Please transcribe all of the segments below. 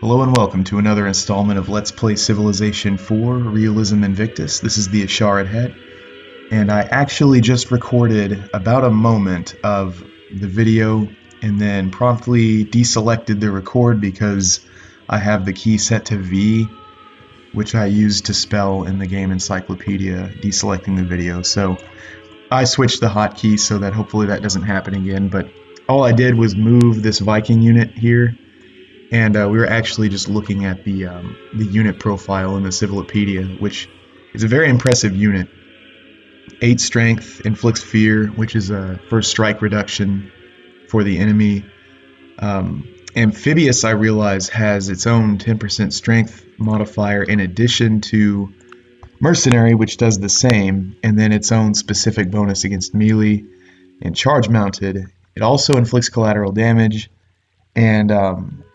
Hello and welcome to another installment of Let's Play Civilization 4 Realism Invictus. This is the Asharid Head, and I actually just recorded about a moment of the video and then promptly deselected the record because I have the key set to V, which I use to spell in the game encyclopedia, deselecting the video. So I switched the hotkey so that hopefully that doesn't happen again, but all I did was move this Viking unit here. And we were actually just looking at the unit profile in the Civilopedia, which is a very impressive unit. 8 strength, inflicts fear, which is a first strike reduction for the enemy. Amphibious, I realize, has its own 10% strength modifier in addition to Mercenary, which does the same, and then its own specific bonus against melee. And Charge Mounted, it also inflicts collateral damage. And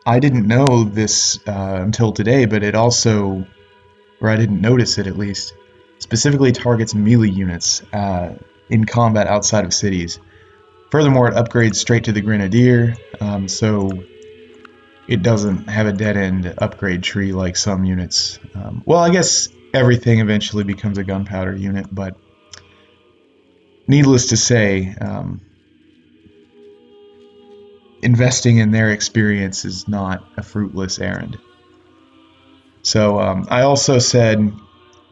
I didn't know this until today, but it also, or I didn't notice it at least, specifically targets melee units in combat outside of cities. Furthermore, it upgrades straight to the Grenadier, so it doesn't have a dead-end upgrade tree like some units. Well, I guess everything eventually becomes a gunpowder unit, but needless to say, investing in their experience is not a fruitless errand. So I also said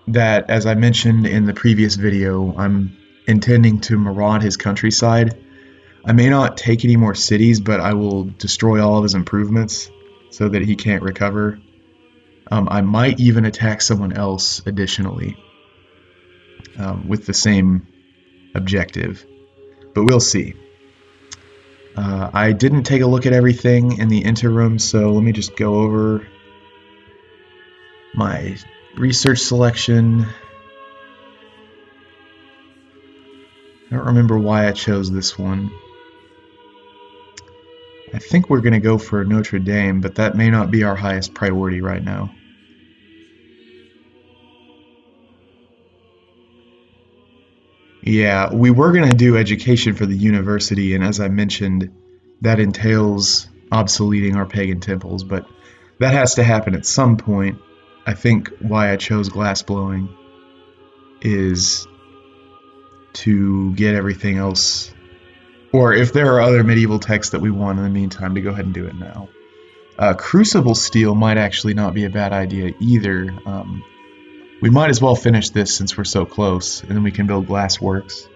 that, as I mentioned in the previous video, I'm intending to maraud his countryside. I may not take any more cities, but I will destroy all of his improvements so that he can't recover. I might even attack someone else additionally with the same objective, but we'll see. I didn't take a look at everything in the interim, so let me just go over my research selection. I don't remember why I chose this one. I think we're going to go for Notre Dame, but that may not be our highest priority right now. Yeah, we were going to do education for the university, and as I mentioned, that entails obsoleting our pagan temples, but that has to happen at some point. I think why I chose glassblowing is to get everything else, or if there are other medieval texts that we want in the meantime, to go ahead and do it now. Crucible steel might actually not be a bad idea either. We might as well finish this since we're so close, and then we can build glassworks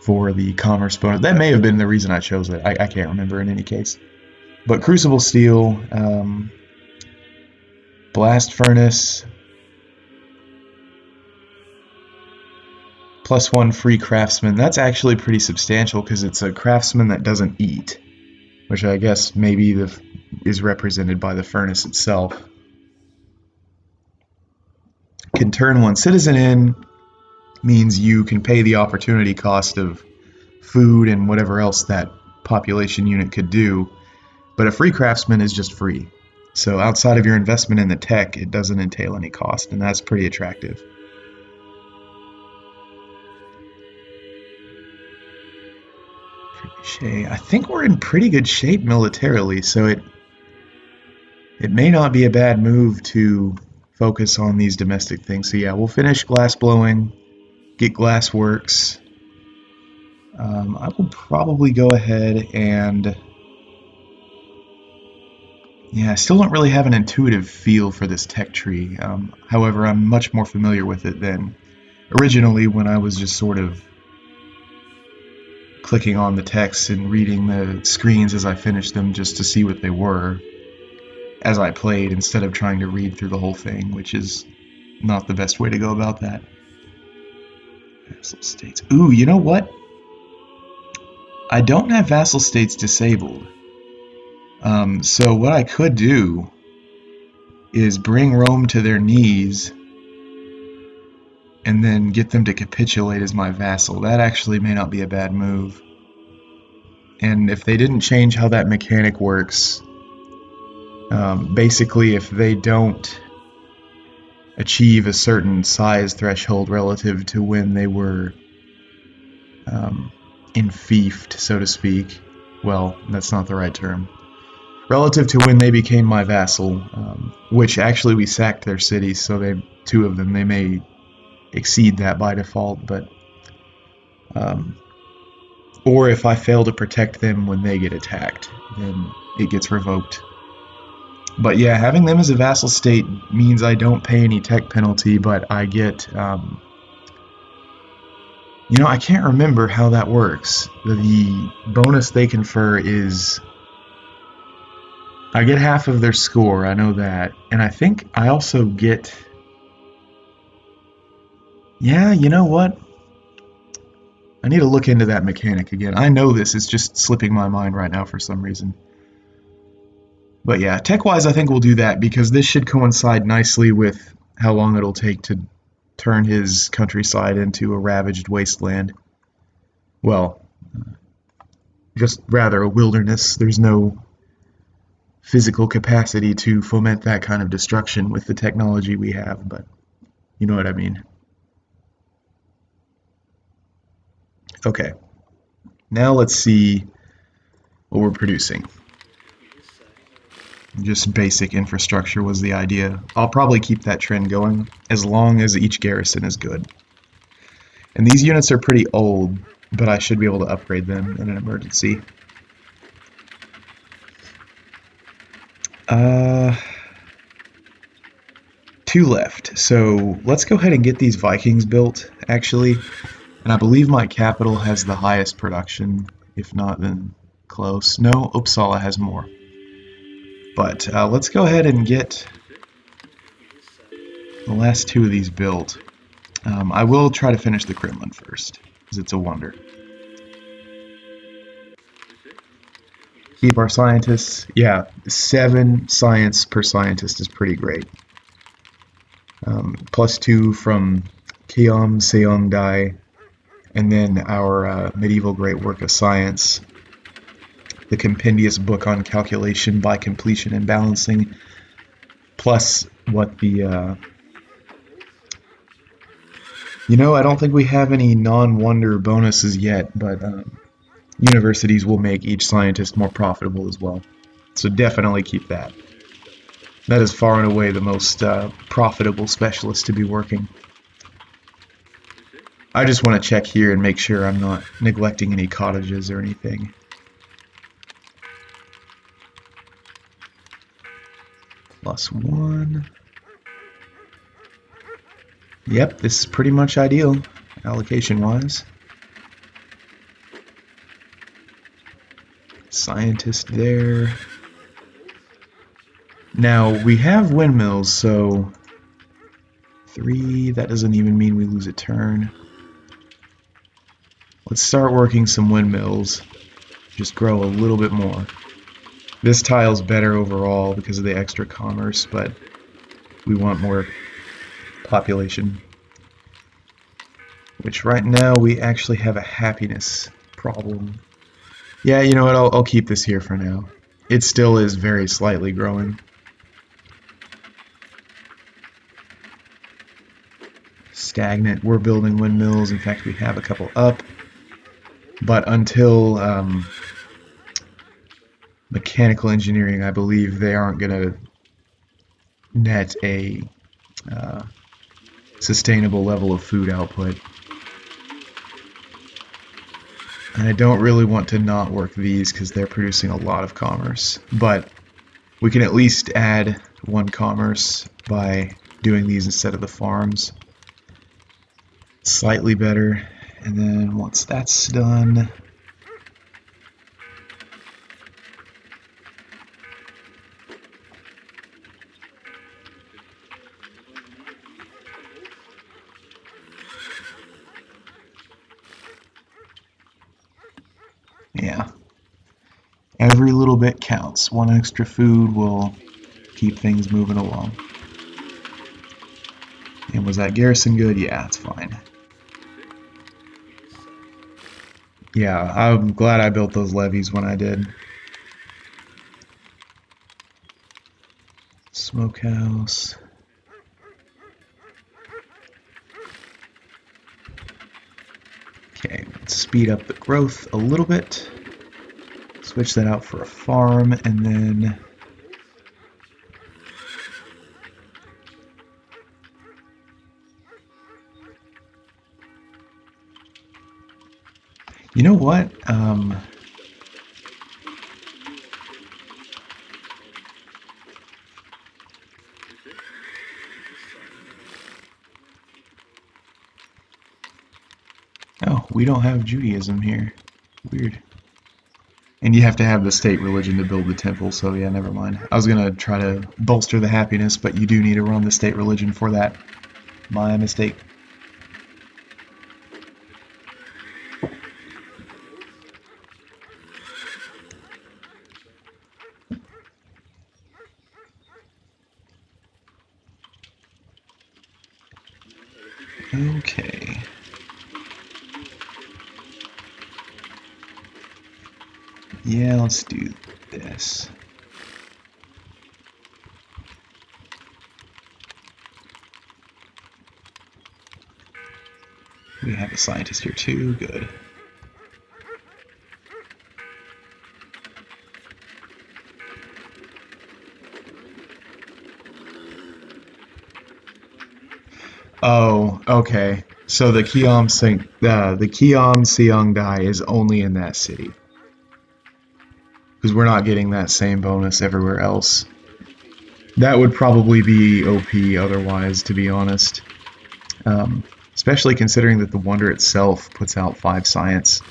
for the commerce bonus. That may have been the reason I chose it. I can't remember in any case. But Crucible Steel, Blast Furnace, +1 free Craftsman. That's actually pretty substantial because it's a Craftsman that doesn't eat, which I guess maybe is represented by the furnace itself. Can turn one citizen in means you can pay the opportunity cost of food and whatever else that population unit could do, but a free craftsman is just free. So outside of your investment in the tech, it doesn't entail any cost, and that's pretty attractive. I think we're in pretty good shape militarily, so it may not be a bad move to focus on these domestic things. So yeah, we'll finish glass blowing, get glassworks. I will probably go ahead and... yeah, I still don't really have an intuitive feel for this tech tree. However, I'm much more familiar with it than originally when I was just sort of clicking on the text and reading the screens as I finished them just to see what they were as I played, instead of trying to read through the whole thing, which is not the best way to go about that. Vassal states. Ooh, you know what? I don't have vassal states disabled. So what I could do is bring Rome to their knees and then get them to capitulate as my vassal. That actually may not be a bad move. And if they didn't change how that mechanic works, basically if they don't achieve a certain size threshold relative to when they were enfiefed, so to speak, well, that's not the right term. relative to when they became my vassal, which actually we sacked their cities, so two of them, they may exceed that by default, but um, or if I fail to protect them when they get attacked, then it gets revoked. But yeah, having them as a vassal state means I don't pay any tech penalty, but I get, I can't remember how that works. The bonus they confer is I get half of their score, I know that. And I think I also get, yeah, you know what? I need to look into that mechanic again. I know this, it's just slipping my mind right now for some reason. But yeah, tech-wise, I think we'll do that because this should coincide nicely with how long it'll take to turn his countryside into a ravaged wasteland. Well, just rather a wilderness. There's no physical capacity to foment that kind of destruction with the technology we have, but you know what I mean. Okay, now let's see what we're producing. Just basic infrastructure was the idea. I'll probably keep that trend going as long as each garrison is good. And these units are pretty old, but I should be able to upgrade them in an emergency. Two left. So let's go ahead and get these Vikings built, actually. And I believe my capital has the highest production. If not, then close. No, Uppsala has more. But let's go ahead and get the last two of these built. I will try to finish the Kremlin first, because it's a wonder. Keep our scientists. Yeah, 7 science per scientist is pretty great. +2 from Keom Seong Dai, and then our medieval great work of science, the compendious book on calculation by completion and balancing, plus what the I don't think we have any non-wonder bonuses yet, but universities will make each scientist more profitable as well. So definitely keep that. That is far and away the most profitable specialist to be working. I just want to check here and make sure I'm not neglecting any cottages or anything. +1. Yep, this is pretty much ideal, allocation-wise. Scientist there. Now, we have windmills, so 3, that doesn't even mean we lose a turn. Let's start working some windmills. Just grow a little bit more. This tile's better overall because of the extra commerce, but we want more population. Which right now we actually have a happiness problem. Yeah, you know what, I'll keep this here for now. It still is very slightly growing. Stagnant, we're building windmills. In fact, we have a couple up. But until mechanical engineering, I believe they aren't going to net a sustainable level of food output. And I don't really want to not work these because they're producing a lot of commerce. But we can at least add 1 commerce by doing these instead of the farms. Slightly better. And then once that's done, yeah, every little bit counts. 1 extra food will keep things moving along. And was that garrison good? Yeah, it's fine. Yeah, I'm glad I built those levees when I did. Smokehouse. Okay, let's speed up the growth a little bit. Switch that out for a farm, and then you know what? Oh, we don't have Judaism here. Weird. And you have to have the state religion to build the temple, so yeah, never mind. I was gonna try to bolster the happiness, but you do need to run the state religion for that. My mistake. Okay. Yeah, let's do this. We have a scientist here too, good. Oh, okay. So the Kiam Seong Dai is only in that city. Because we're not getting that same bonus everywhere else. That would probably be OP otherwise, to be honest. Especially considering that the Wonder itself puts out 5 science.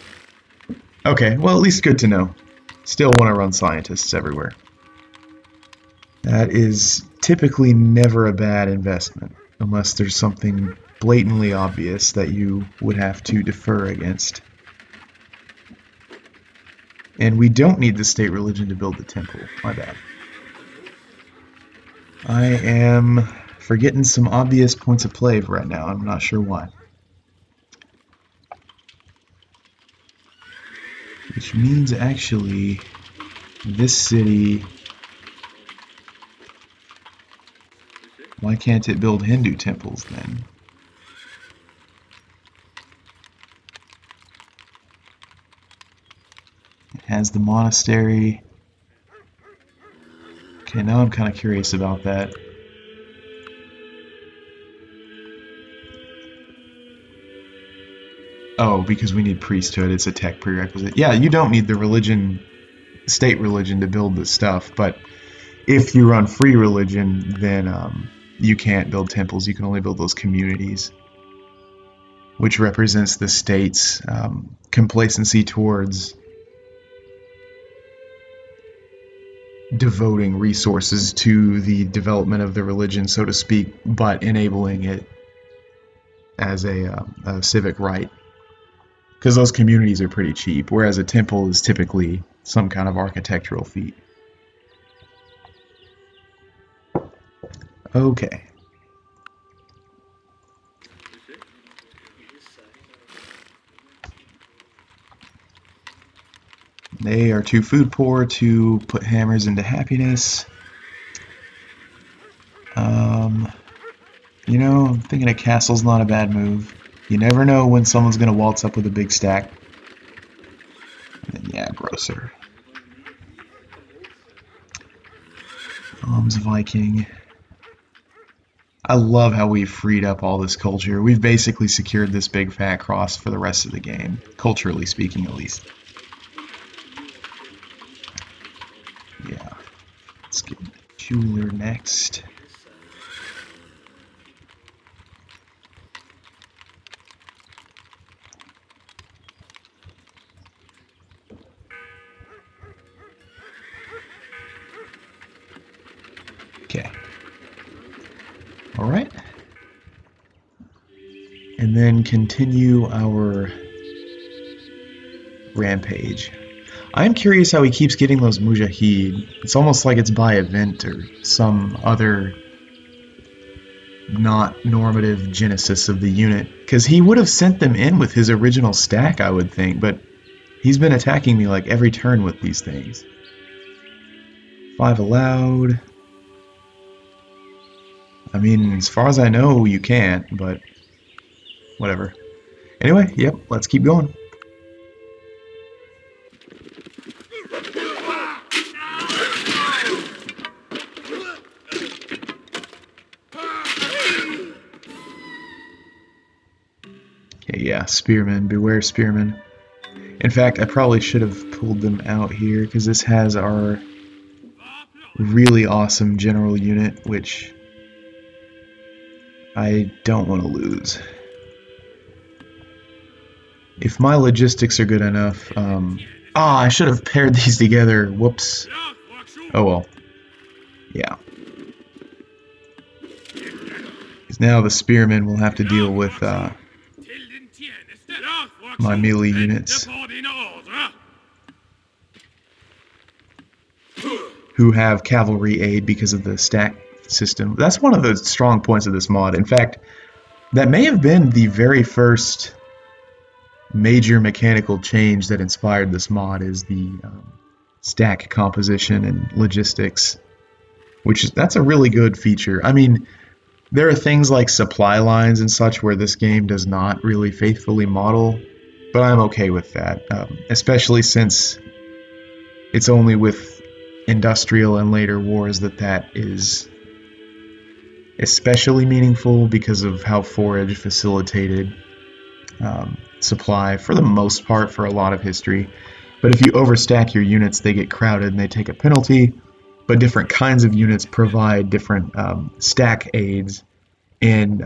Okay, well, at least good to know. Still want to run scientists everywhere. That is typically never a bad investment, unless there's something blatantly obvious that you would have to defer against. And we don't need the state religion to build the temple. My bad. I am forgetting some obvious points of play right now. I'm not sure why. Which means actually this city... Why can't it build Hindu temples then? It has the monastery. Okay, now I'm kind of curious about that. Oh, because we need priesthood, it's a tech prerequisite. Yeah, you don't need the religion, state religion to build this stuff, but if you run free religion, then you can't build temples, you can only build those communities, which represents the state's complacency towards devoting resources to the development of the religion, so to speak, but enabling it as a civic right. Because those communities are pretty cheap, whereas a temple is typically some kind of architectural feat. Okay. They are too food poor to put hammers into happiness. You know, I'm thinking a castle's not a bad move. You never know when someone's going to waltz up with a big stack. And then, yeah, grocer. Viking. I love how we've freed up all this culture. We've basically secured this big fat cross for the rest of the game, culturally speaking at least. Yeah. Let's get the jeweler next. Okay. Alright. And then continue our rampage. I'm curious how he keeps getting those Mujahid. It's almost like it's by event or some other not normative genesis of the unit. Because he would have sent them in with his original stack, I would think, but he's been attacking me like every turn with these things. 5 allowed. I mean, as far as I know, you can't, but whatever. Anyway, yep, let's keep going. Okay, yeah, spearmen. Beware spearmen. In fact, I probably should have pulled them out here because this has our really awesome general unit, which I don't want to lose. If my logistics are good enough, I should have paired these together. Whoops. Oh well. Yeah. Because now the spearmen will have to deal with my melee units, who have cavalry aid because of the stack system. That's one of the strong points of this mod. In fact, that may have been the very first major mechanical change that inspired this mod, is the stack composition and logistics, that's a really good feature. I mean, there are things like supply lines and such where this game does not really faithfully model, but I'm okay with that, especially since it's only with industrial and later wars that is especially meaningful because of how forage facilitated supply for the most part for a lot of history. But if you overstack your units, they get crowded and they take a penalty. But different kinds of units provide different stack aids, and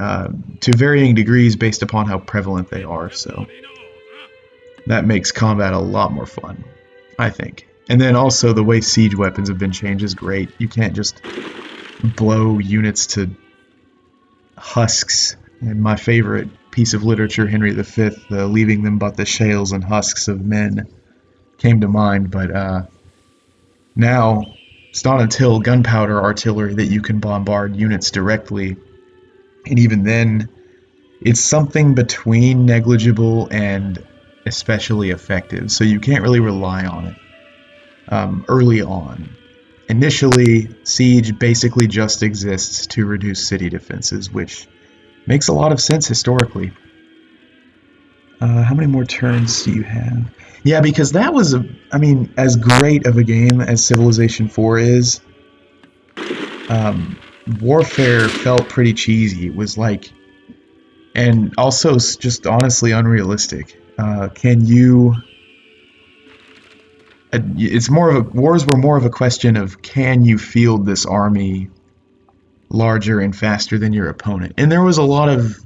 to varying degrees based upon how prevalent they are. So that makes combat a lot more fun, I think. And then also the way siege weapons have been changed is great. You can't just blow units to husks. And my favorite piece of literature, Henry V, leaving them but the shales and husks of men, came to mind. But now it's not until gunpowder artillery that you can bombard units directly. And even then, it's something between negligible and especially effective, so you can't really rely on it early on. Initially, siege basically just exists to reduce city defenses, which makes a lot of sense historically. How many more turns do you have? Yeah, because that was, I mean, as great of a game as Civilization 4 is, Warfare felt pretty cheesy. It was like, and also just honestly unrealistic. Can you? It's more of a wars were more of a question of, can you field this army larger and faster than your opponent, and there was a lot of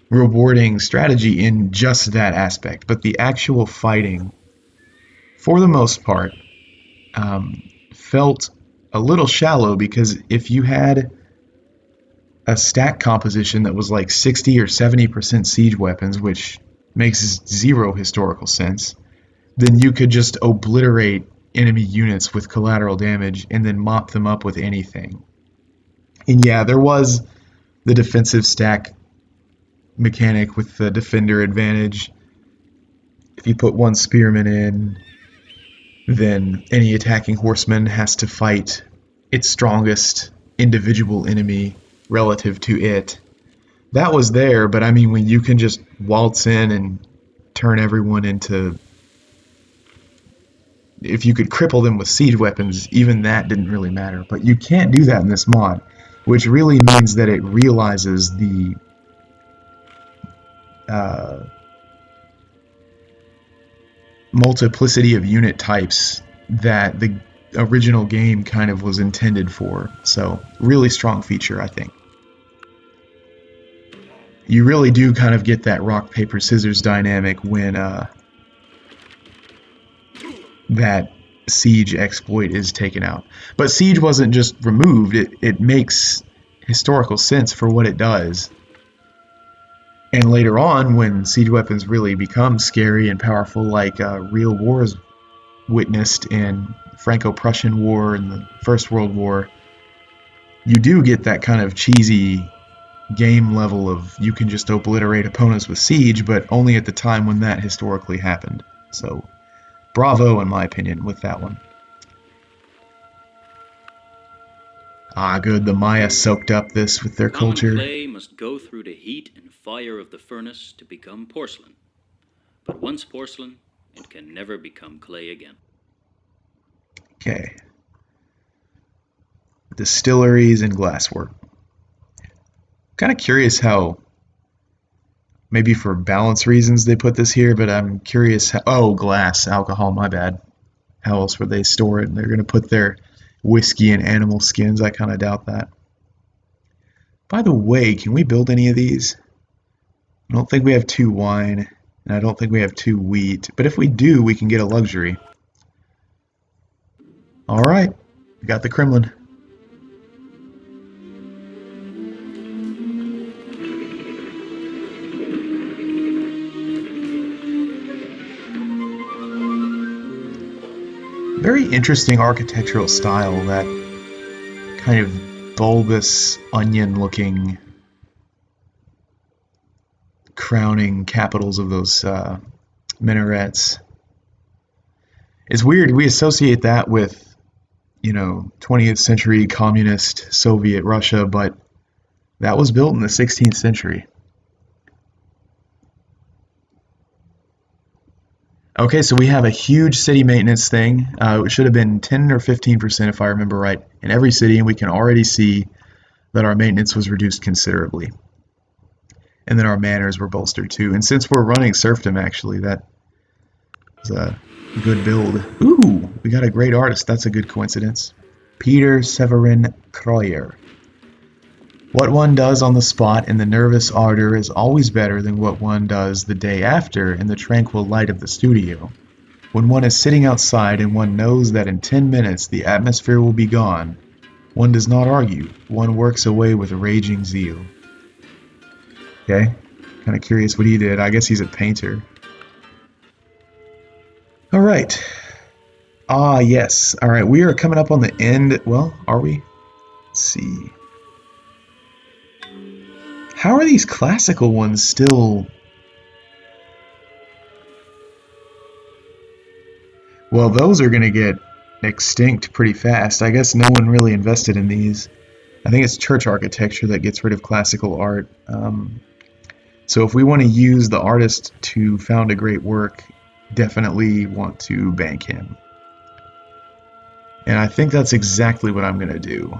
rewarding strategy in just that aspect. But the actual fighting, for the most part, felt a little shallow, because if you had a stack composition that was like 60 or 70% siege weapons, which makes zero historical sense, then you could just obliterate enemy units with collateral damage and then mop them up with anything. And yeah, there was the defensive stack mechanic with the defender advantage. If you put one spearman in, then any attacking horseman has to fight its strongest individual enemy relative to it. That was there, but I mean, when you can just waltz in and turn everyone into, if you could cripple them with siege weapons, even that didn't really matter. But you can't do that in this mod, which really means that it realizes the uh, multiplicity of unit types that the original game kind of was intended for. So, really strong feature, I think. You really do kind of get that rock, paper, scissors dynamic when that siege exploit is taken out. But siege wasn't just removed, it makes historical sense for what it does. And later on, when siege weapons really become scary and powerful, like real wars witnessed in Franco-Prussian War and the First World War, you do get that kind of cheesy game level of, you can just obliterate opponents with siege, but only at the time when that historically happened. So, bravo, in my opinion, with that one. Ah, good, the Maya soaked up this with their culture. Clay must go through the heat and fire of the furnace to become porcelain. But once porcelain, it can never become clay again. Okay. Distilleries and glasswork. Kind of curious how maybe for balance reasons they put this here, but I'm curious how, oh, glass, alcohol, my bad. How else would they store it? They're going to put their whiskey in animal skins. I kind of doubt that. By the way, can we build any of these? I don't think we have 2 wine, and I don't think we have 2 wheat, but if we do, we can get a luxury. Alright, we got the Kremlin. Very interesting architectural style, that kind of bulbous onion looking crowning capitals of those minarets. It's weird, we associate that with, 20th century communist Soviet Russia, but that was built in the 16th century. Okay, so we have a huge city maintenance thing. It should have been 10 or 15% if I remember right in every city, and we can already see that our maintenance was reduced considerably. And then our manners were bolstered too. And since we're running serfdom, actually, that was a good build. Ooh, we got a great artist. That's a good coincidence. Peter Severin Kreuer. What one does on the spot in the nervous ardor is always better than what one does the day after in the tranquil light of the studio. When one is sitting outside and one knows that in 10 minutes the atmosphere will be gone, one does not argue, one works away with raging zeal. Okay, kind of curious what he did. I guess he's a painter. All right. Ah, yes. All right, we are coming up on the end. Well, are we? Let's see. How are these classical ones still? Well, those are going to get extinct pretty fast. I guess no one really invested in these. I think it's church architecture that gets rid of classical art. So if we want to use the artist to found a great work, definitely want to bank him. And I think that's exactly what I'm going to do.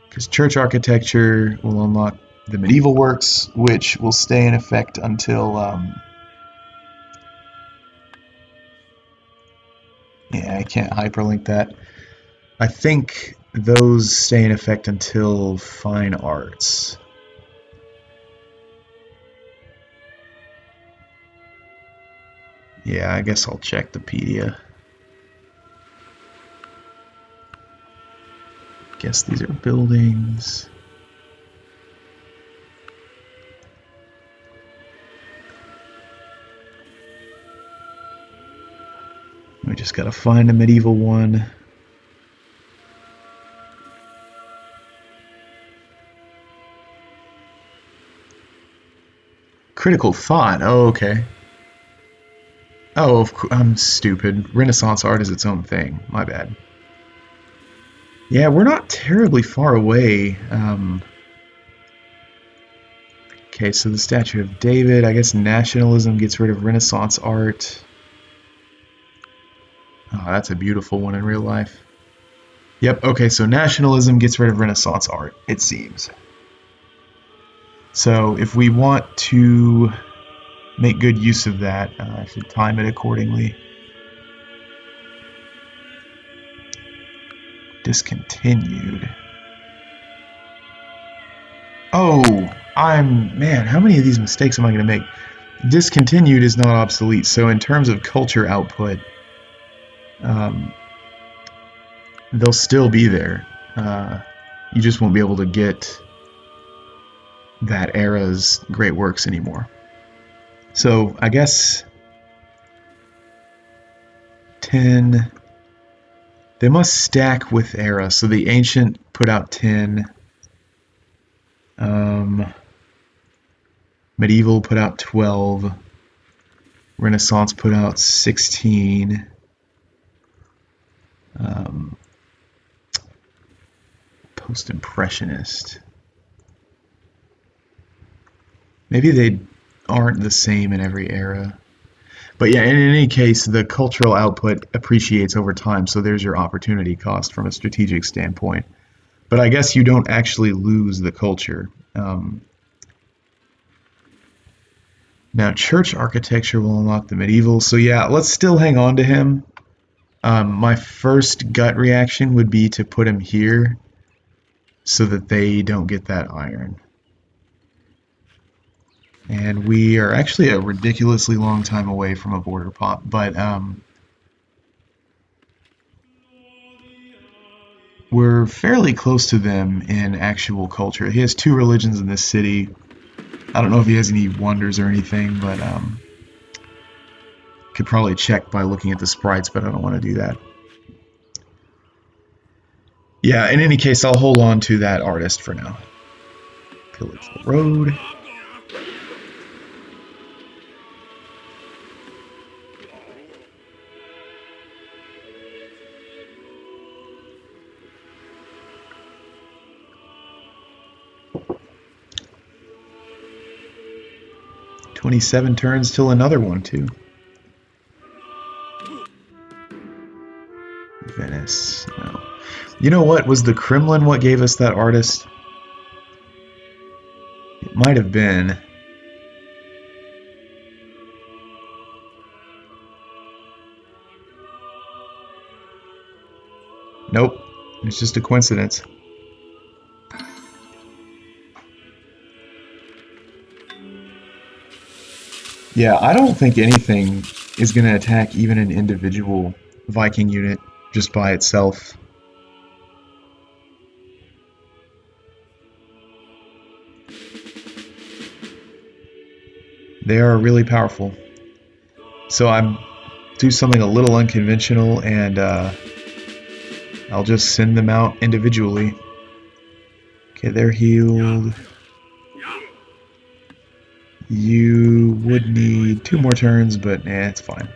Because church architecture will unlock the medieval works, which will stay in effect until... yeah, I can't hyperlink that. I think those stay in effect until fine arts. Yeah, I guess I'll check the pedia. Guess these are buildings. We just gotta find a medieval one. Critical thought. Oh, okay. Oh, I'm stupid. Renaissance art is its own thing. My bad. Yeah, we're not terribly far away. Okay, so the Statue of David. I guess nationalism gets rid of Renaissance art. Oh, that's a beautiful one in real life. Yep, okay, so nationalism gets rid of Renaissance art, it seems. So if we want to make good use of that, I should time it accordingly. Discontinued. Oh, man, how many of these mistakes am I going to make? Discontinued is not obsolete, so in terms of culture output, they'll still be there. You just won't be able to get that era's great works anymore. So I guess 10. They must stack with era. So the ancient put out 10. Medieval put out 12. Renaissance put out 16. Post-impressionist. Maybe they aren't the same in every era. But yeah, in any case, the cultural output appreciates over time, so there's your opportunity cost from a strategic standpoint. But I guess you don't actually lose the culture. Now, church architecture will unlock the medieval. So yeah, let's still hang on to him. My first gut reaction would be to put him here so that they don't get that iron. And we are actually a ridiculously long time away from a border pop, but we're fairly close to them in actual culture. He has 2 religions in this city. I don't know if he has any wonders or anything, but could probably check by looking at the sprites, but I don't want to do that. Yeah, in any case, I'll hold on to that artist for now. Pillage the road. "27 turns till another one, too." Venice, no. You know what? Was the Kremlin what gave us that artist? It might have been. Nope. It's just a coincidence. Yeah, I don't think anything is going to attack even an individual Viking unit just by itself. They are really powerful. So I'm do something a little unconventional, and I'll just send them out individually. Okay, they're healed. You would need 2 more turns, but it's fine.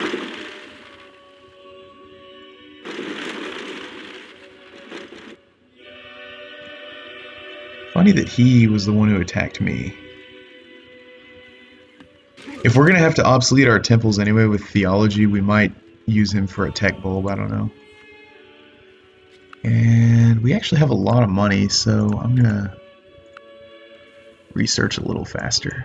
Funny that he was the one who attacked me. If we're gonna have to obsolete our temples anyway with theology, we might use him for a tech bulb, I don't know. And we actually have a lot of money, so I'm gonna research a little faster.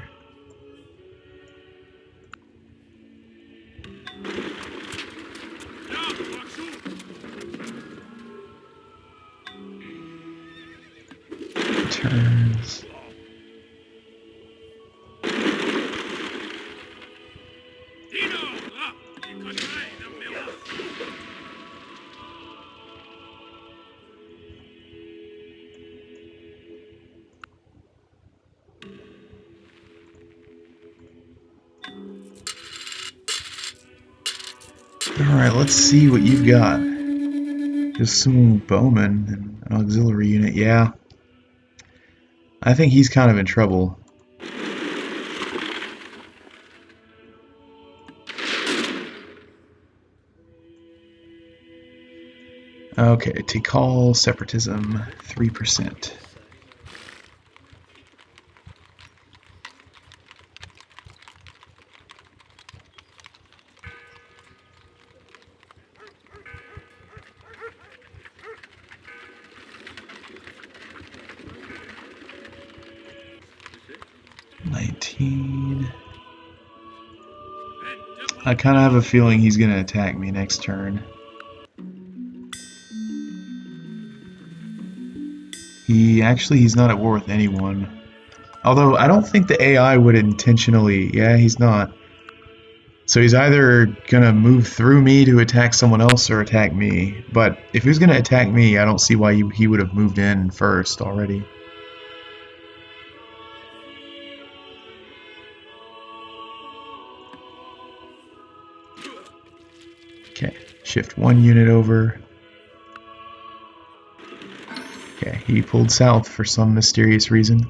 Turns. Alright, let's see what you've got. Just some bowmen and an auxiliary unit, yeah. I think he's kind of in trouble. Okay, Tikal separatism, 3%. I kind of have a feeling he's going to attack me next turn. He's not at war with anyone. Although, I don't think the AI would intentionally... Yeah, he's not. So he's either going to move through me to attack someone else or attack me. But if he was going to attack me, I don't see why he would have moved in first already. Okay, shift 1 unit over. Okay, he pulled south for some mysterious reason.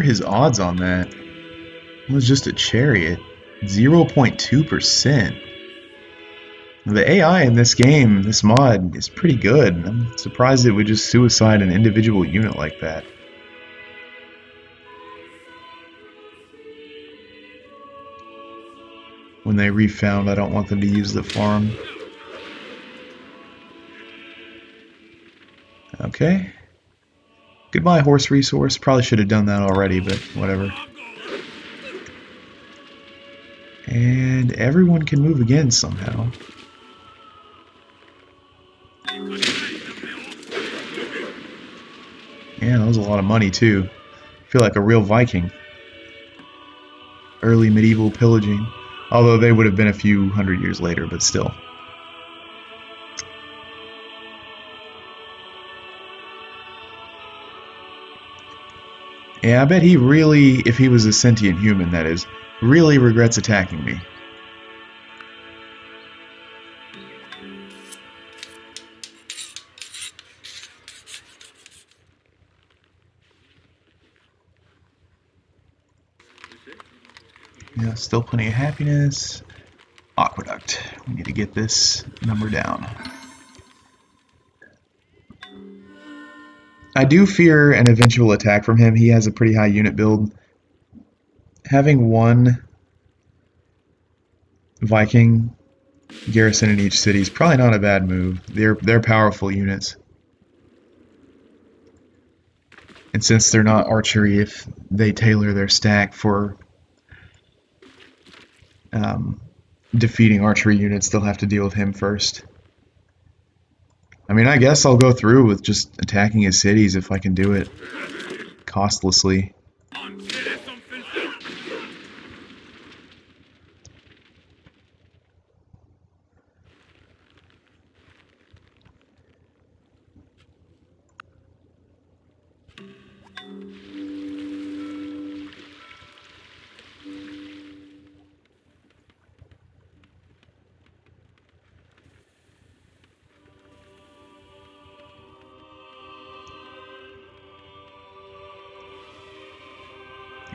his odds on that? It was just a chariot. 0.2%. The AI in this game, this mod, is pretty good. I'm surprised it would just suicide an individual unit like that. When they refound, I don't want them to use the farm. Okay. Goodbye, horse resource. Probably should have done that already, but whatever. And everyone can move again somehow. Yeah, that was a lot of money too. I feel like a real Viking. Early medieval pillaging. Although they would have been a few hundred years later, but still. Yeah, I bet he really, if he was a sentient human, that is, really regrets attacking me. Yeah, still plenty of happiness. Aqueduct. We need to get this number down. I do fear an eventual attack from him. He has a pretty high unit build. Having one Viking garrison in each city is probably not a bad move. They're powerful units. And since they're not archery, if they tailor their stack for defeating archery units, they'll have to deal with him first. I mean, I guess I'll go through with just attacking his cities if I can do it costlessly.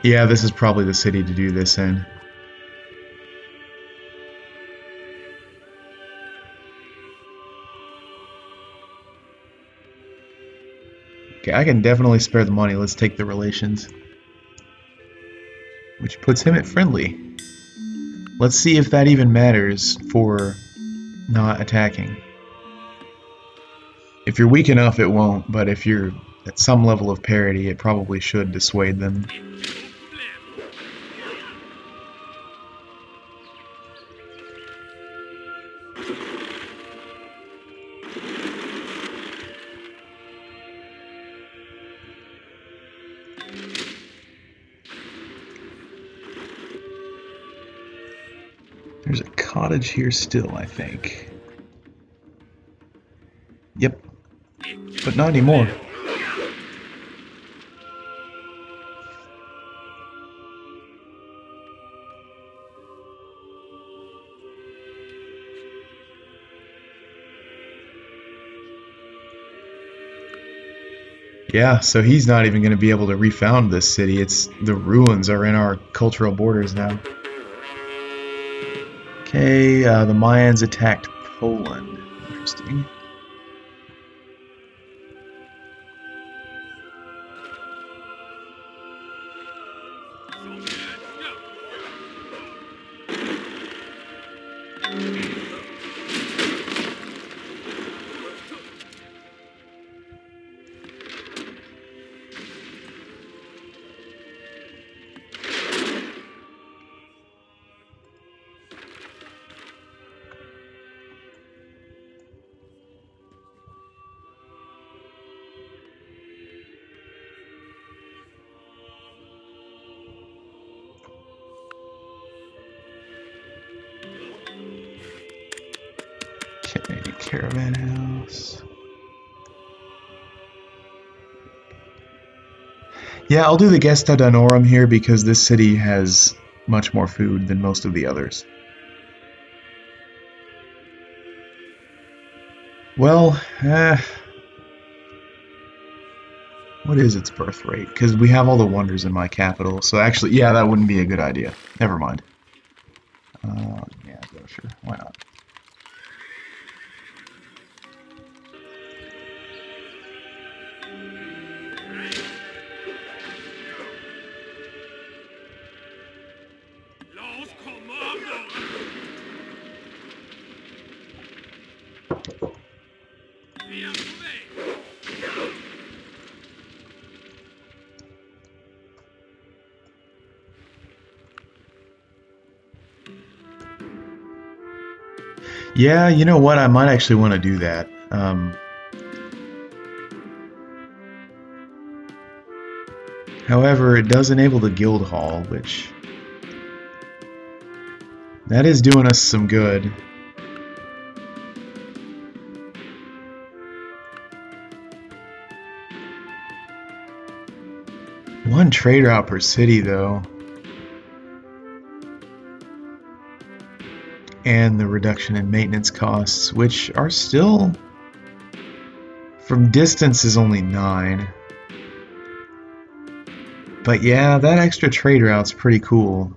Yeah, this is probably the city to do this in. Okay, I can definitely spare the money. Let's take the relations. Which puts him at friendly. Let's see if that even matters for not attacking. If you're weak enough, it won't, but if you're at some level of parity, it probably should dissuade them. There's a cottage here still, I think. Yep, but not anymore. Yeah, so he's not even going to be able to refound this city. It's the ruins are in our cultural borders now. Okay, the Mayans attacked Poland. Interesting. Okay, caravan house. Yeah, I'll do the Gesta Danorum here because this city has much more food than most of the others. Well, What is its birth rate? Because we have all the wonders in my capital. So actually, yeah, that wouldn't be a good idea. Never mind. Yeah, go, sure. Why not? Yeah, you know what? I might actually want to do that. However, it does enable the guild hall, which that is doing us some good. One trade route per city, though. And the reduction in maintenance costs, which are still, from distance, is only 9. But yeah, that extra trade route's pretty cool.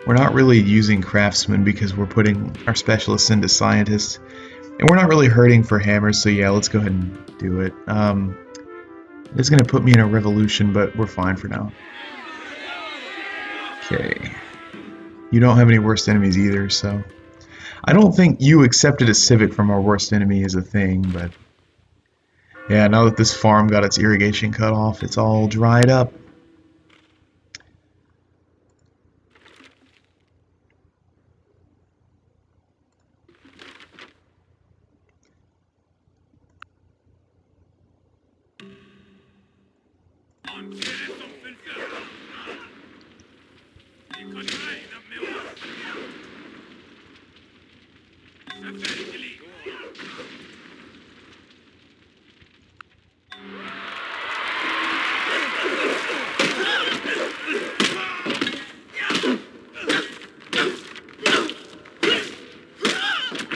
We're not really using craftsmen because we're putting our specialists into scientists. And we're not really hurting for hammers, so yeah, let's go ahead and do it. It's going to put me in a revolution, but we're fine for now. Okay. You don't have any worst enemies either, so... I don't think you accepted a civic from our worst enemy is a thing, but... Yeah, now that this farm got its irrigation cut off, it's all dried up.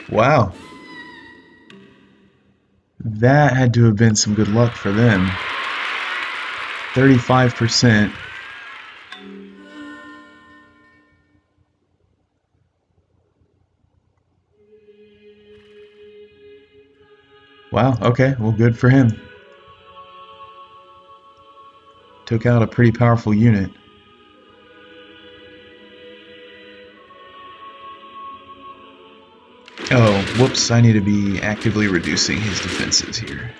Wow. That had to have been some good luck for them. 35%. Wow, okay, well, good for him. Took out a pretty powerful unit. Oh, whoops, I need to be actively reducing his defenses here.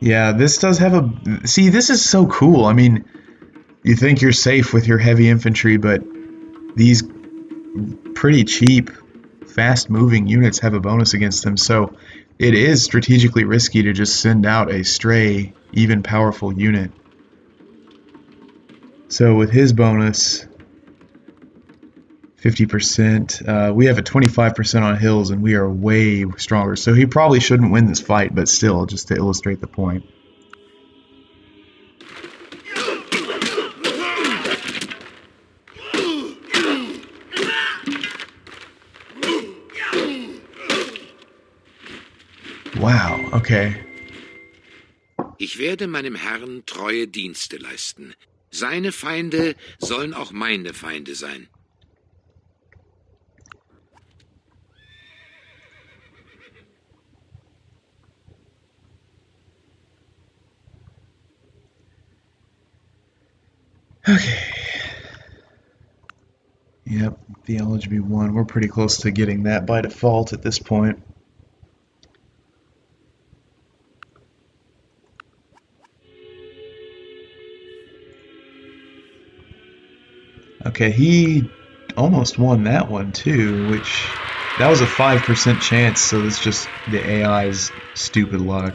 Yeah, this does have a... See, this is so cool. I mean, you think you're safe with your heavy infantry, but these pretty cheap, fast-moving units have a bonus against them, so it is strategically risky to just send out a stray, even powerful unit. So with his bonus, 50%, we have a 25% on hills, and we are way stronger. So he probably shouldn't win this fight, but still, just to illustrate the point. Wow, okay. Ich werde meinem Herrn treue Dienste leisten. Seine Feinde sollen auch meine Feinde sein. Okay. Yep, theology B1. We're pretty close to getting that by default at this point. Okay, he almost won that one too, which that was a 5% chance, so it's just the AI's stupid luck.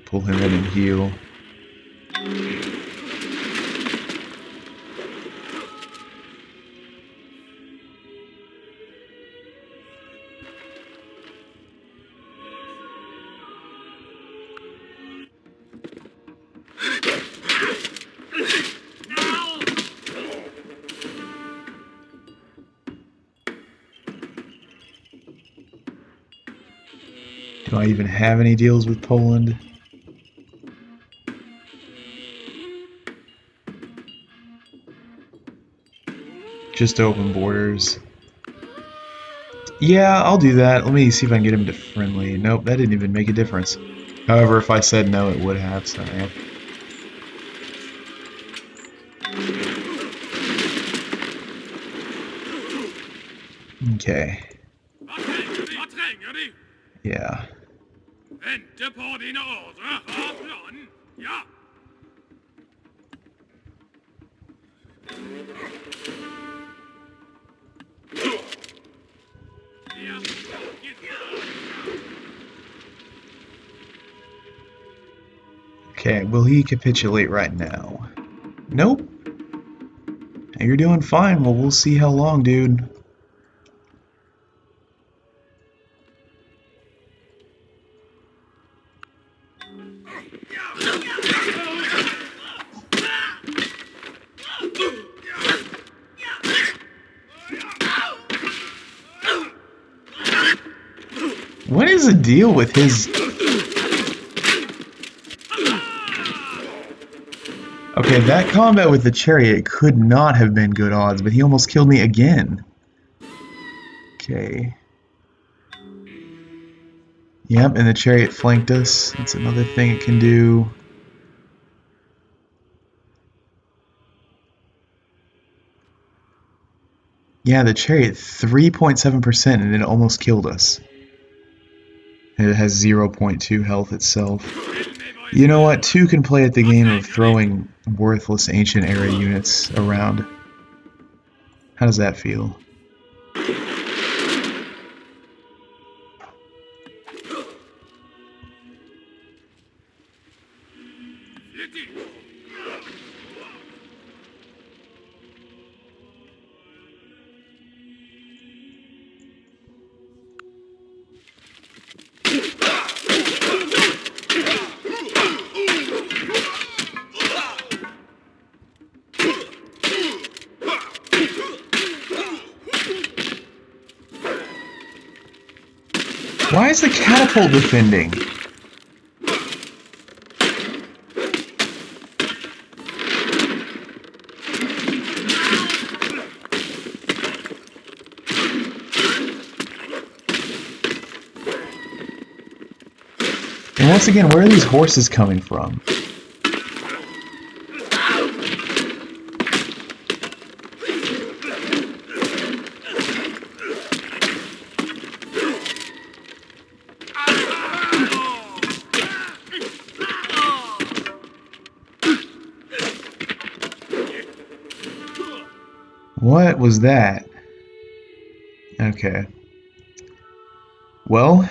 Pull him in and heal. Do I even have any deals with Poland? Just open borders. Yeah, I'll do that. Let me see if I can get him to friendly. Nope, that didn't even make a difference. However, if I said no, it would have, so yeah. Okay. Yeah. Okay, will he capitulate right now? Nope. You're doing fine. Well, we'll see how long, dude. What is the deal with his... Okay, that combat with the chariot could not have been good odds, but he almost killed me again. Okay. Yep, and the chariot flanked us. That's another thing it can do. Yeah, the chariot, 3.7%, and it almost killed us. And it has 0.2 health itself. You know what? 2 can play at the game of throwing worthless ancient era units around. How does that feel? Why is the catapult defending? And once again, where are these horses coming from? What was that? Okay. Well,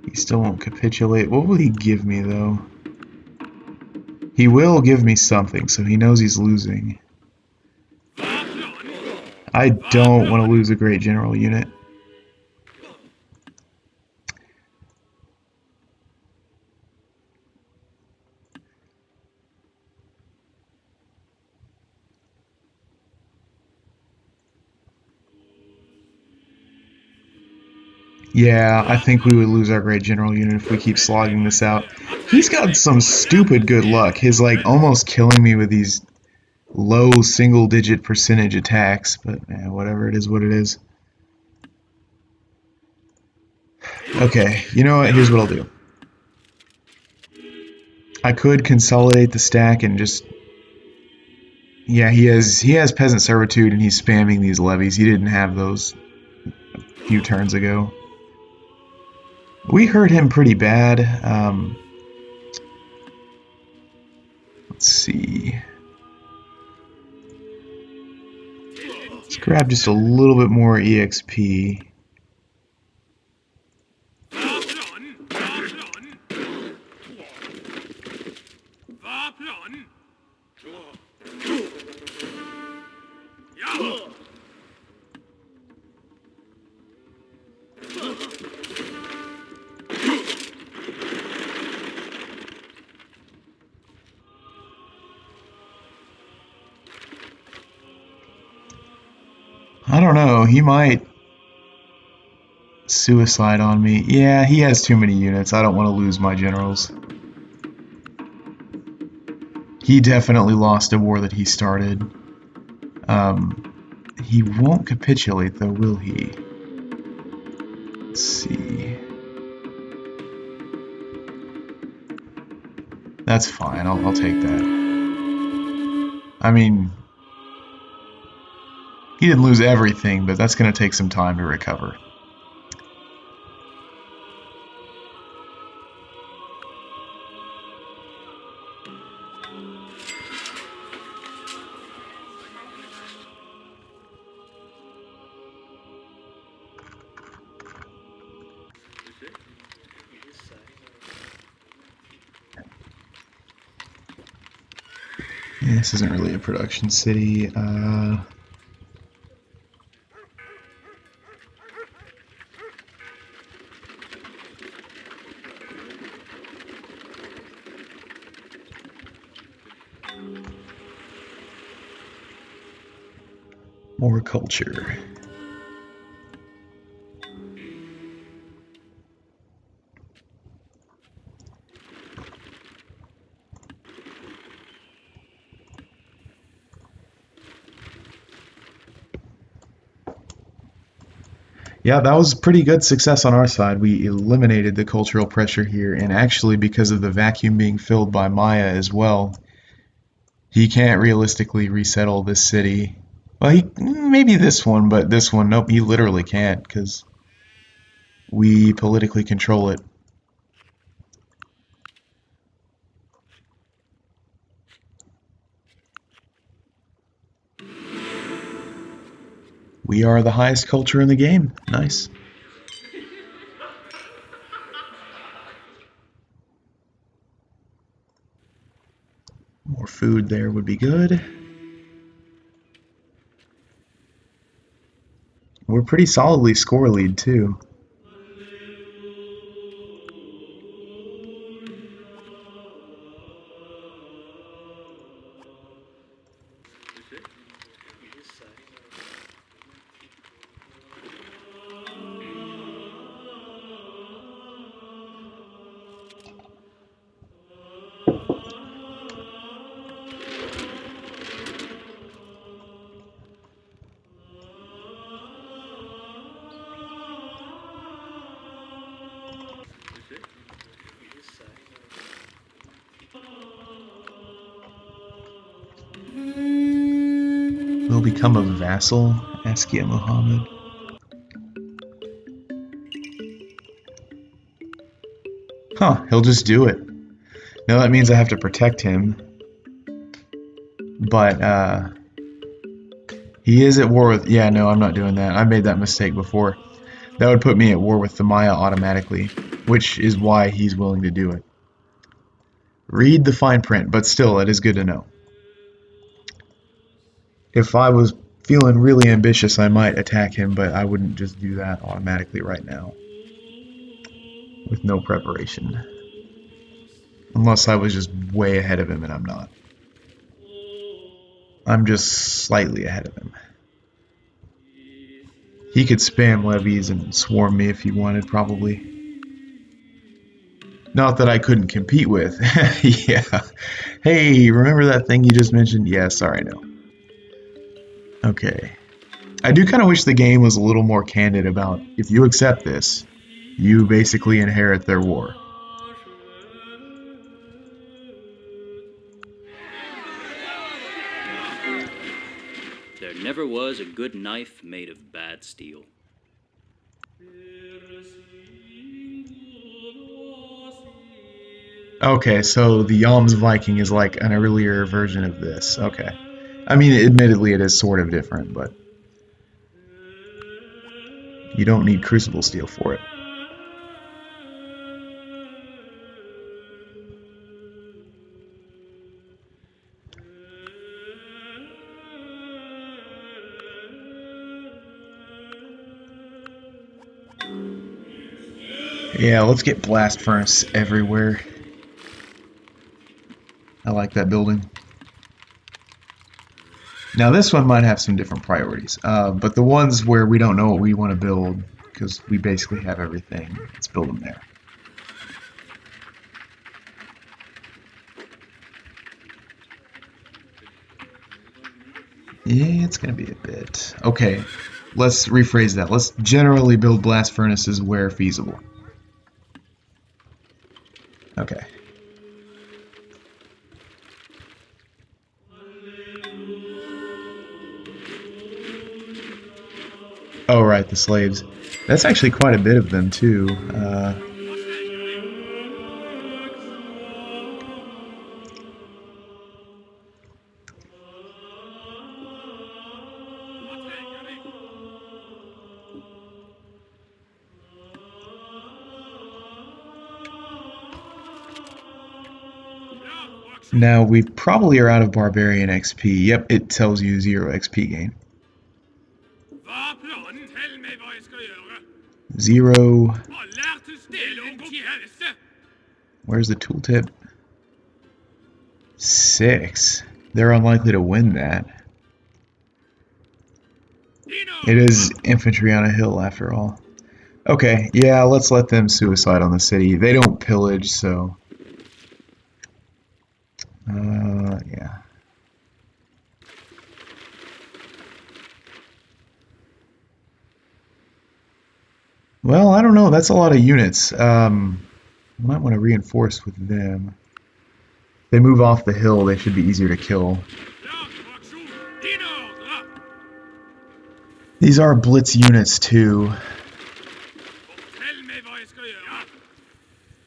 he still won't capitulate. What will he give me, though? He will give me something, so he knows he's losing. I don't want to lose a great general unit. Yeah, I think we would lose our great general unit if we keep slogging this out. He's got some stupid good luck. His, like, almost killing me with these low single-digit percentage attacks, but whatever, it is what it is. Okay, you know what? Here's what I'll do. I could consolidate the stack and just... Yeah, he has peasant servitude and he's spamming these levies. He didn't have those a few turns ago. We hurt him pretty bad. Let's see. Let's grab just a little bit more EXP. I don't know, he might suicide on me. Yeah, he has too many units. I don't want to lose my generals. He definitely lost a war that he started. He won't capitulate though, will he? Let's see. That's fine, I'll take that. I mean, he didn't lose everything, but that's going to take some time to recover. Yeah, this isn't really a production city. More culture. Yeah, that was pretty good success on our side. We eliminated the cultural pressure here, and actually, because of the vacuum being filled by Maya as well, he can't realistically resettle this city. Well, maybe this one, but this one, nope, he literally can't, because we politically control it. We are the highest culture in the game. Nice. More food there would be good. We're pretty solidly score lead, too. Will become a vassal, Askia Muhammad. Huh, he'll just do it. Now that means I have to protect him. But, he is at war with... Yeah, no, I'm not doing that. I made that mistake before. That would put me at war with the Maya automatically, which is why he's willing to do it. Read the fine print, but still, it is good to know. If I was feeling really ambitious, I might attack him, but I wouldn't just do that automatically right now. With no preparation. Unless I was just way ahead of him, and I'm not. I'm just slightly ahead of him. He could spam levies and swarm me if he wanted, probably. Not that I couldn't compete with. Yeah. Hey, remember that thing you just mentioned? Yeah, sorry, no. Okay. I do kind of wish the game was a little more candid about, if you accept this, you basically inherit their war. There never was a good knife made of bad steel. Okay, so the Yalm's Viking is like an earlier version of this. Okay. I mean, admittedly, it is sort of different, but you don't need Crucible Steel for it. Yeah, let's get Blast Furnace everywhere. I like that building. Now this one might have some different priorities, but the ones where we don't know what we want to build, because we basically have everything, let's build them there. Yeah, it's going to be a bit. Okay, let's rephrase that. Let's generally build blast furnaces where feasible. Okay. Oh, right, the slaves. That's actually quite a bit of them, too. Now, we probably are out of Barbarian XP. Yep, it tells you 0 XP gain. 0. Where's the tooltip? 6. They're unlikely to win that. It is infantry on a hill, after all. Okay, yeah, let's let them suicide on the city. They don't pillage, so... yeah. Well, I don't know. That's a lot of units. Might want to reinforce with them. If they move off the hill, they should be easier to kill. These are blitz units, too.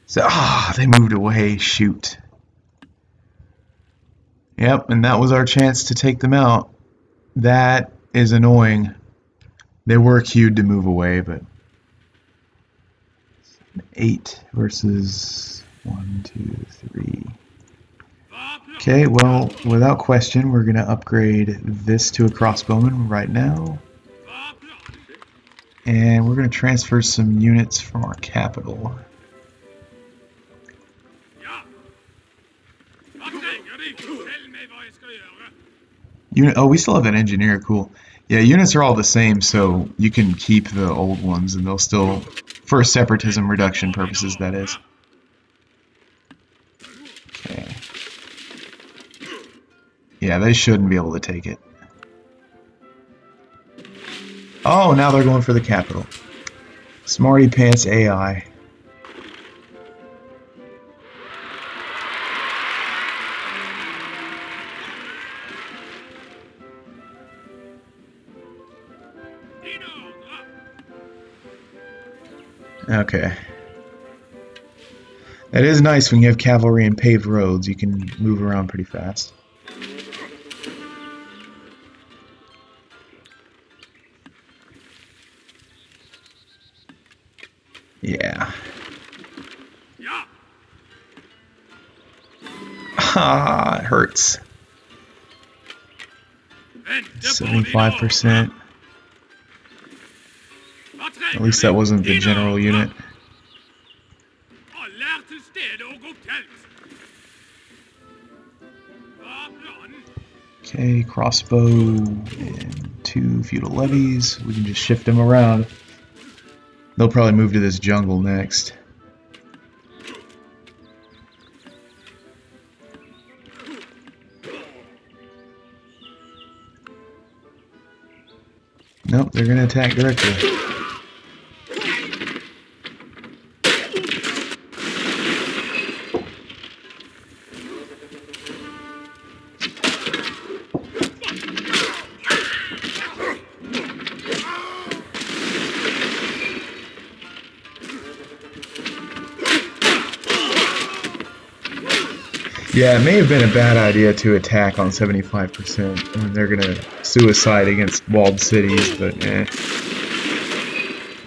So, they moved away. Shoot. Yep, and that was our chance to take them out. That is annoying. They were queued to move away, but... 8 versus 1, 2, 3. Okay, well, without question, we're going to upgrade this to a crossbowman right now. And we're going to transfer some units from our capital. Oh, we still have an engineer, cool. Yeah, units are all the same, so you can keep the old ones and they'll still, for separatism reduction purposes, that is. Okay. Yeah, they shouldn't be able to take it. Oh, now they're going for the capital. Smarty Pants AI. Okay. That is nice when you have cavalry and paved roads. You can move around pretty fast. Yeah. Ah, it hurts. 75%. At least that wasn't the general unit. Okay, crossbow and 2 feudal levies. We can just shift them around. They'll probably move to this jungle next. Nope, they're gonna attack directly. Yeah, it may have been a bad idea to attack on 75% when they're gonna suicide against walled cities, but eh.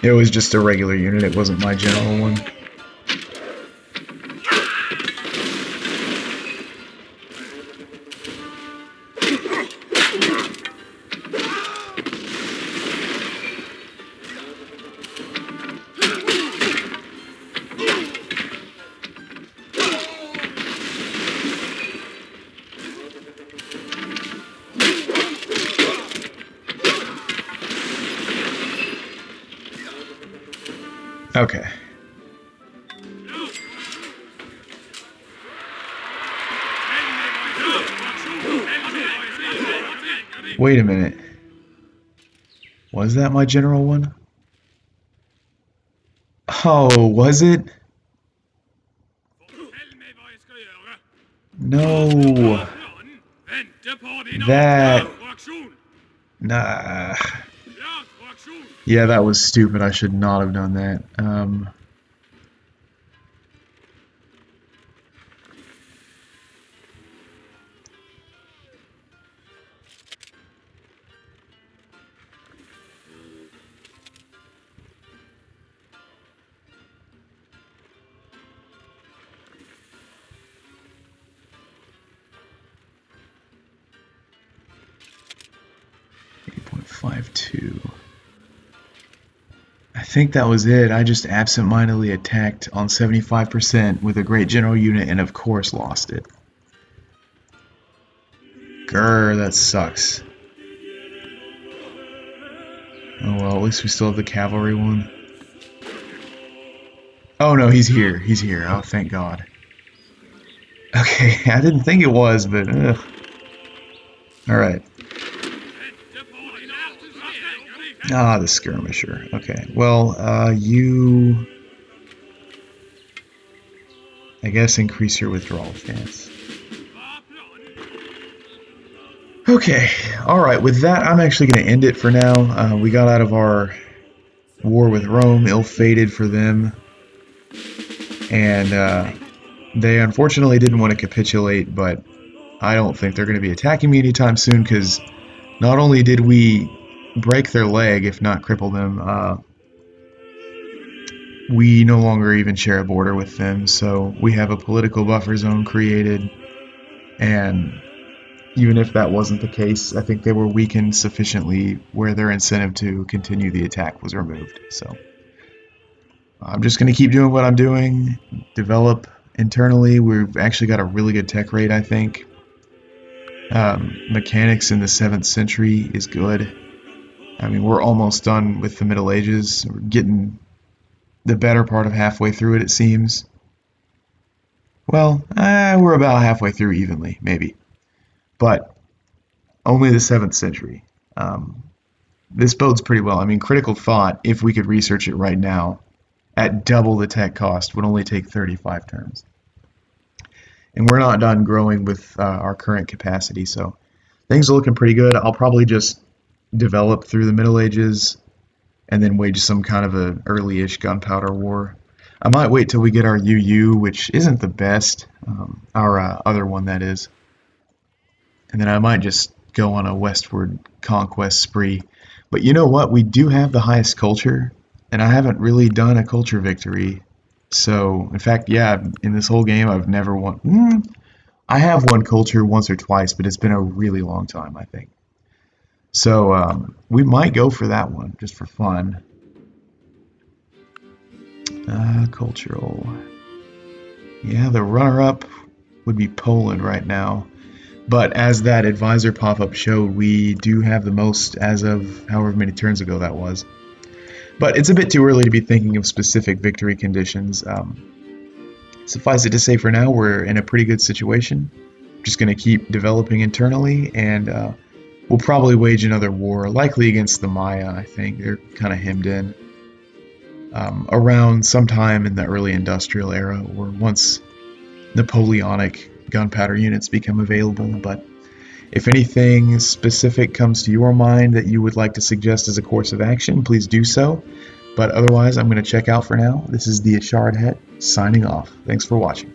It was just a regular unit, it wasn't my general one. Okay. Wait a minute. Was that my general one? Oh, was it? No. That... Nah. Yeah, that was stupid. I should not have done that. 8.52. I think that was it. I just absentmindedly attacked on 75% with a great general unit and of course lost it. Grr, that sucks. Oh well, at least we still have the cavalry one. Oh no, he's here. He's here. Oh, thank God. Okay, I didn't think it was, but ugh. Alright. Ah, the skirmisher. Okay, well, you... I guess increase your withdrawal chance. Okay, alright, with that, I'm actually going to end it for now. We got out of our war with Rome, ill-fated for them. And they unfortunately didn't want to capitulate, but I don't think they're going to be attacking me anytime soon, because not only did we break their leg, if not cripple them, we no longer even share a border with them, so we have a political buffer zone created, and even if that wasn't the case, I think they were weakened sufficiently where their incentive to continue the attack was removed. So I'm just going to keep doing what I'm doing, develop internally. We've actually got a really good tech rate, I think. Mechanics in the 7th century is good. I mean, we're almost done with the Middle Ages. We're getting the better part of halfway through it, it seems. Well, we're about halfway through evenly, maybe. But only the 7th century. This bodes pretty well. I mean, critical thought, if we could research it right now, at double the tech cost, would only take 35 turns. And we're not done growing with our current capacity, so things are looking pretty good. I'll probably just develop through the Middle Ages and then wage some kind of an early-ish gunpowder war. I might wait till we get our UU, which isn't the best, our other one that is. And then I might just go on a westward conquest spree. But you know what? We do have the highest culture, and I haven't really done a culture victory. So, in fact, yeah, in this whole game, I've never won. I have won culture once or twice, but it's been a really long time, I think. So, we might go for that one, just for fun. Cultural. Yeah, the runner-up would be Poland right now. But as that advisor pop-up showed, we do have the most as of however many turns ago that was. But it's a bit too early to be thinking of specific victory conditions. Suffice it to say, for now, we're in a pretty good situation. Just going to keep developing internally, and we'll probably wage another war, likely against the Maya, I think. They're kind of hemmed in. Around sometime in the early industrial era, or once Napoleonic gunpowder units become available. But if anything specific comes to your mind that you would like to suggest as a course of action, please do so. But otherwise, I'm going to check out for now. This is the Ashared Het, signing off. Thanks for watching.